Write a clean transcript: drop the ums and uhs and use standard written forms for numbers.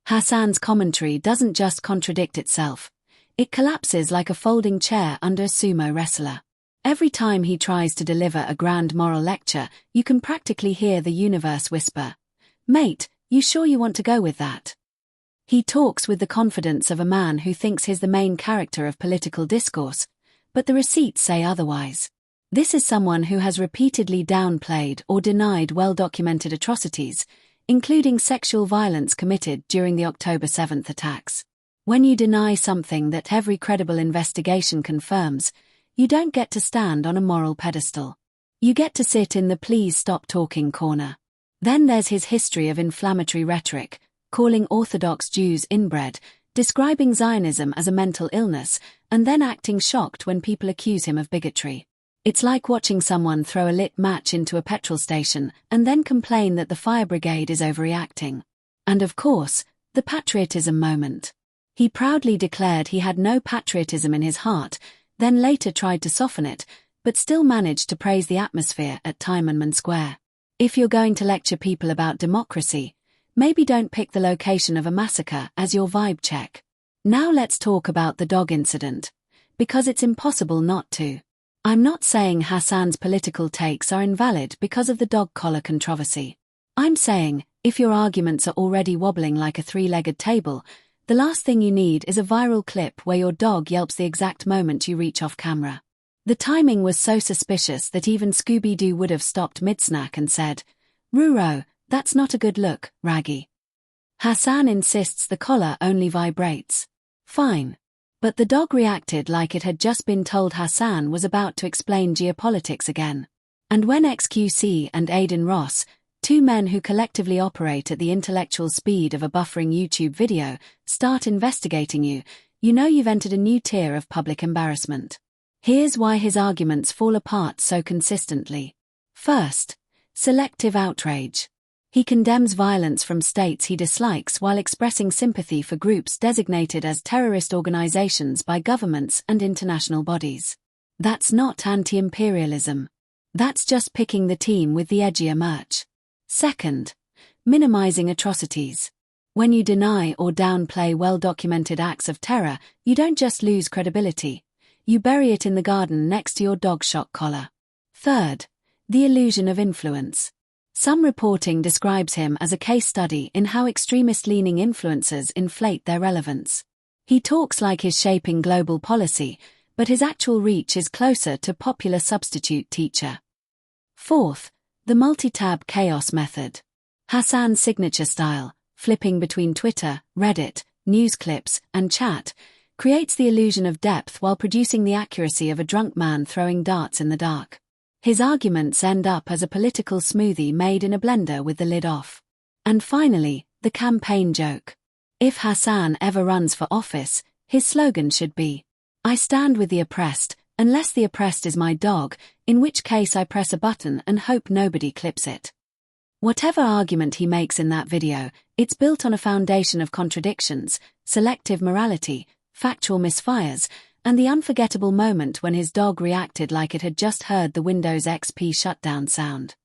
Hasan's commentary doesn't just contradict itself. It collapses like a folding chair under a sumo wrestler. Every time he tries to deliver a grand moral lecture, you can practically hear the universe whisper, "Mate, you sure you want to go with that?" He talks with the confidence of a man who thinks he's the main character of political discourse, but the receipts say otherwise. This is someone who has repeatedly downplayed or denied well-documented atrocities, including sexual violence committed during the October 7th attacks. When you deny something that every credible investigation confirms, you don't get to stand on a moral pedestal. You get to sit in the please stop talking corner. Then there's his history of inflammatory rhetoric, calling Orthodox Jews inbred, describing Zionism as a mental illness, and then acting shocked when people accuse him of bigotry. It's like watching someone throw a lit match into a petrol station and then complain that the fire brigade is overreacting. And of course, the patriotism moment. He proudly declared he had no patriotism in his heart, then later tried to soften it, but still managed to praise the atmosphere at Tiananmen Square. If you're going to lecture people about democracy, maybe don't pick the location of a massacre as your vibe check. Now let's talk about the dog incident, because it's impossible not to. I'm not saying Hasan's political takes are invalid because of the dog collar controversy. I'm saying, if your arguments are already wobbling like a three-legged table, the last thing you need is a viral clip where your dog yelps the exact moment you reach off camera. The timing was so suspicious that even Scooby-Doo would have stopped mid-snack and said, "Ruro, that's not a good look, Raggy." Hasan insists the collar only vibrates. Fine. But the dog reacted like it had just been told Hasan was about to explain geopolitics again. And when XQC and Aiden Ross, two men who collectively operate at the intellectual speed of a buffering YouTube video, start investigating you, you know you've entered a new tier of public embarrassment. Here's why his arguments fall apart so consistently. First, selective outrage. He condemns violence from states he dislikes while expressing sympathy for groups designated as terrorist organizations by governments and international bodies. That's not anti-imperialism. That's just picking the team with the edgier merch. Second, minimizing atrocities. When you deny or downplay well-documented acts of terror, you don't just lose credibility. You bury it in the garden next to your dog shock collar. Third, the illusion of influence. Some reporting describes him as a case study in how extremist-leaning influencers inflate their relevance. He talks like he's shaping global policy, but his actual reach is closer to popular substitute teacher. Fourth, the multi-tab chaos method. Hasan's signature style, flipping between Twitter, Reddit, news clips, and chat, creates the illusion of depth while producing the accuracy of a drunk man throwing darts in the dark. His arguments end up as a political smoothie made in a blender with the lid off. And finally, the campaign joke. If Hasan ever runs for office, his slogan should be, "I stand with the oppressed, unless the oppressed is my dog, in which case I press a button and hope nobody clips it." Whatever argument he makes in that video, it's built on a foundation of contradictions, selective morality, factual misfires, and the unforgettable moment when his dog reacted like it had just heard the Windows XP shutdown sound.